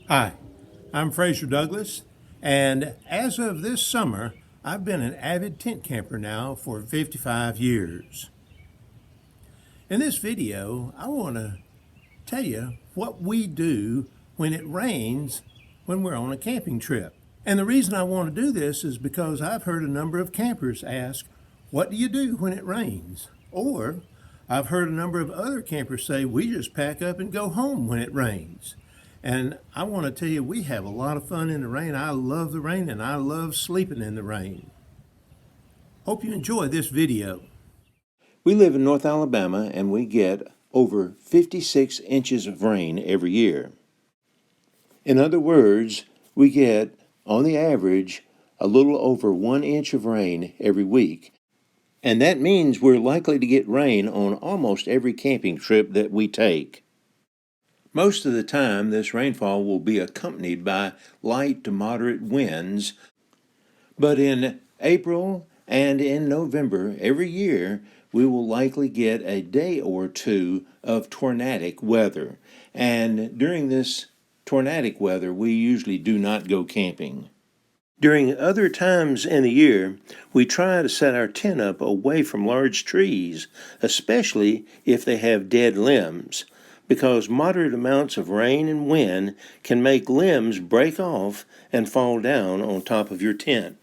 Hi, I'm Fraser Douglas, and as of this summer, I've been an avid tent camper now for 55 years. In this video, I want to tell you what we do when it rains when we're on a camping trip. And the reason I want to do this is because I've heard a number of campers ask, what do you do when it rains? Or I've heard a number of other campers say, we just pack up and go home when it rains. And I want to tell you, we have a lot of fun in the rain. I love the rain and I love sleeping in the rain. Hope you enjoy this video. We live in North Alabama and we get over 56 inches of rain every year. In other words, we get, on the average, a little over 1 inch of rain every week. And that means we're likely to get rain on almost every camping trip that we take. Most of the time, this rainfall will be accompanied by light to moderate winds, but in April and in November every year, we will likely get a day or two of tornadic weather. And during this tornadic weather, we usually do not go camping. During other times in the year, we try to set our tent up away from large trees, especially if they have dead limbs, because moderate amounts of rain and wind can make limbs break off and fall down on top of your tent.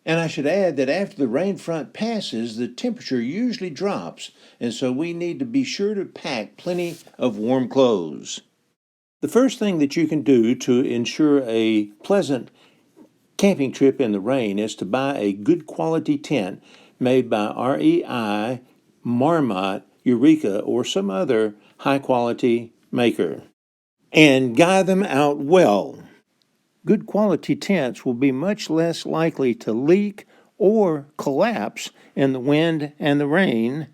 And I should add that after the rain front passes, the temperature usually drops, and so we need to be sure to pack plenty of warm clothes. The first thing that you can do to ensure a pleasant camping trip in the rain is to buy a good quality tent made by REI, Marmot, Eureka, or some other high quality maker. And guy them out well. Good quality tents will be much less likely to leak or collapse in the wind and the rain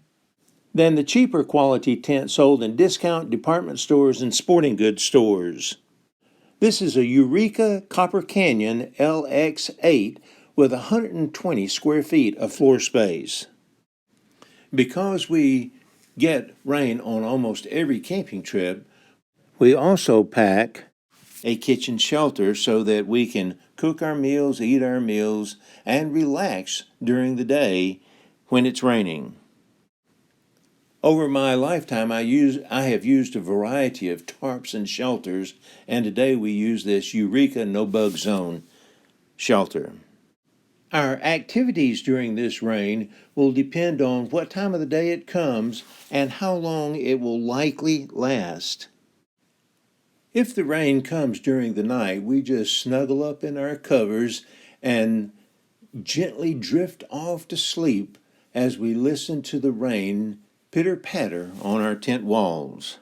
than the cheaper quality tent sold in discount department stores and sporting goods stores. This is a Eureka Copper Canyon LX8 with 120 square feet of floor space. Because we get rain on almost every camping trip, we also pack a kitchen shelter so that we can cook our meals, eat our meals, and relax during the day when it's raining. Over my lifetime, I have used a variety of tarps and shelters, and today we use this Eureka No Bug Zone shelter. Our activities during this rain will depend on what time of the day it comes and how long it will likely last. If the rain comes during the night, we just snuggle up in our covers and gently drift off to sleep as we listen to the rain pitter-patter on our tent walls.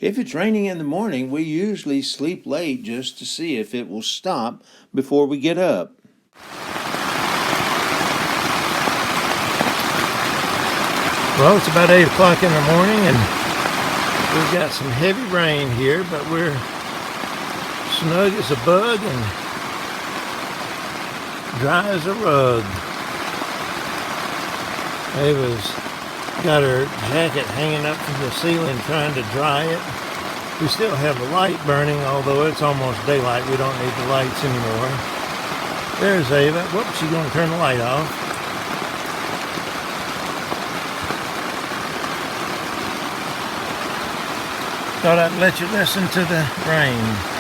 If it's raining in the morning, we usually sleep late just to see if it will stop before we get up. Well, it's about 8 o'clock in the morning and we've got some heavy rain here, but we're snug as a bug and dry as a rug. Ava's got her jacket hanging up from the ceiling trying to dry it. We still have the light burning, although it's almost daylight. We don't need the lights anymore. There's Ava. Whoops, she's going to turn the light off. Thought I'd let you listen to the rain.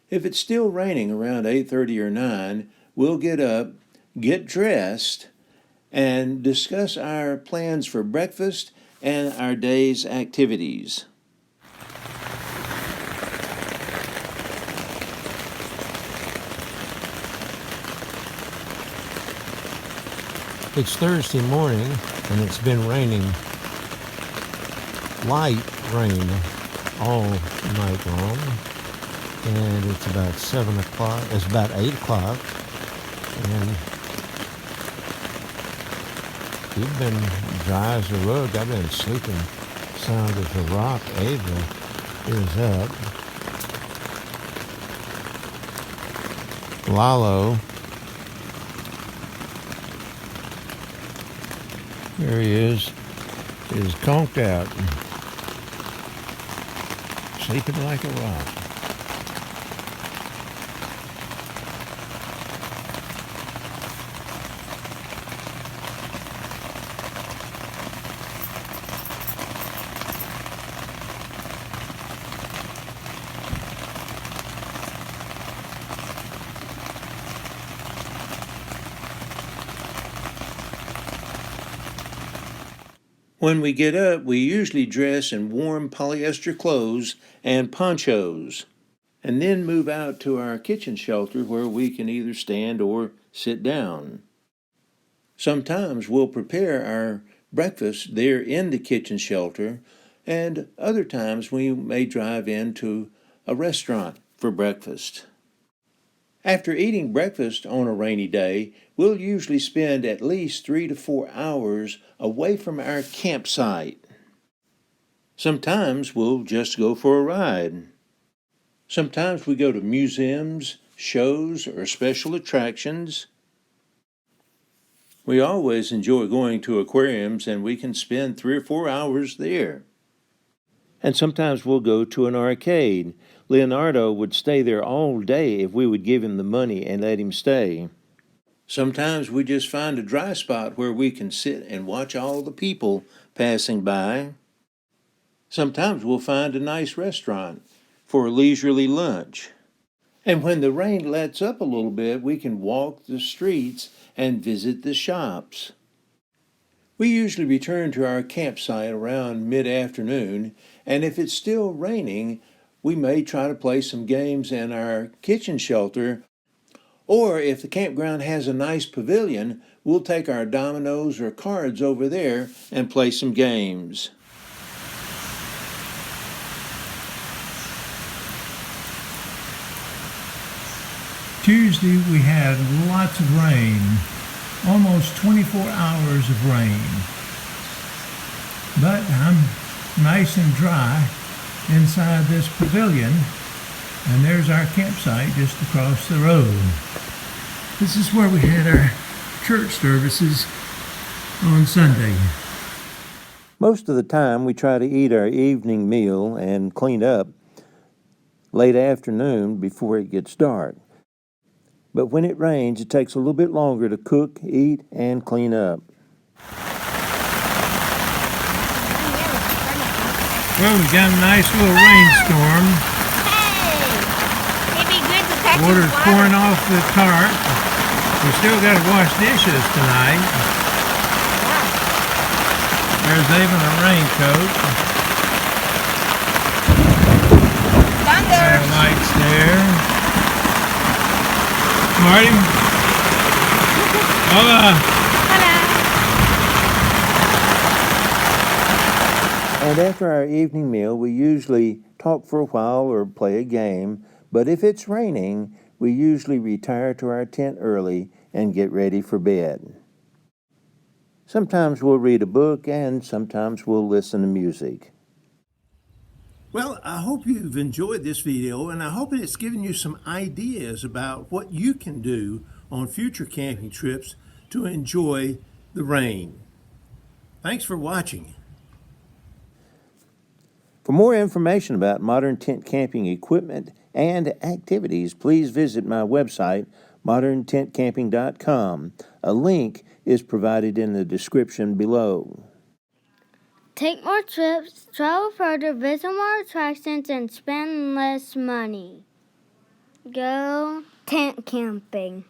If it's still raining around 8:30 or 9, we'll get up, get dressed, and discuss our plans for breakfast and our day's activities. It's Thursday morning, and it's been raining, light rain, all night long. And it's about 7 o'clock. It's about 8 o'clock. And you've been dry as a rug. I've been sleeping sound as a rock. Ava is up. Lalo, there he is conked out, sleeping like a rock. When we get up, we usually dress in warm polyester clothes and ponchos, and then move out to our kitchen shelter where we can either stand or sit down. Sometimes we'll prepare our breakfast there in the kitchen shelter, and other times we may drive into a restaurant for breakfast. After eating breakfast on a rainy day, we'll usually spend at least 3 to 4 hours away from our campsite. Sometimes we'll just go for a ride. Sometimes we go to museums, shows, or special attractions. We always enjoy going to aquariums, and we can spend 3 or 4 hours there. And sometimes we'll go to an arcade. Leonardo would stay there all day if we would give him the money and let him stay. Sometimes we just find a dry spot where we can sit and watch all the people passing by. Sometimes we'll find a nice restaurant for a leisurely lunch. And when the rain lets up a little bit, we can walk the streets and visit the shops. We usually return to our campsite around mid-afternoon, and if it's still raining, we may try to play some games in our kitchen shelter, or if the campground has a nice pavilion, we'll take our dominoes or cards over there and play some games. Tuesday we had lots of rain, almost 24 hours of rain. But I'm nice and dry inside this pavilion, and there's our campsite just across the road. This is where we had our church services on Sunday. Most of the time we try to eat our evening meal and clean up late afternoon before it gets dark. But when it rains, it takes a little bit longer to cook, eat, and clean up. Well, we got a nice little rainstorm. Hey! It'd be good to touch Water's pouring off the tarp. We still got to wash dishes tonight. There's even a raincoat. There are lights there. Marty? Hola! And after our evening meal, we usually talk for a while or play a game, but if it's raining, we usually retire to our tent early and get ready for bed. Sometimes we'll read a book, and sometimes we'll listen to music. Well, I hope you've enjoyed this video, and I hope it's given you some ideas about what you can do on future camping trips to enjoy the rain. Thanks for watching. For more information about modern tent camping equipment and activities, please visit my website, moderntentcamping.com. A link is provided in the description below. Take more trips, travel further, visit more attractions, and spend less money. Go tent camping.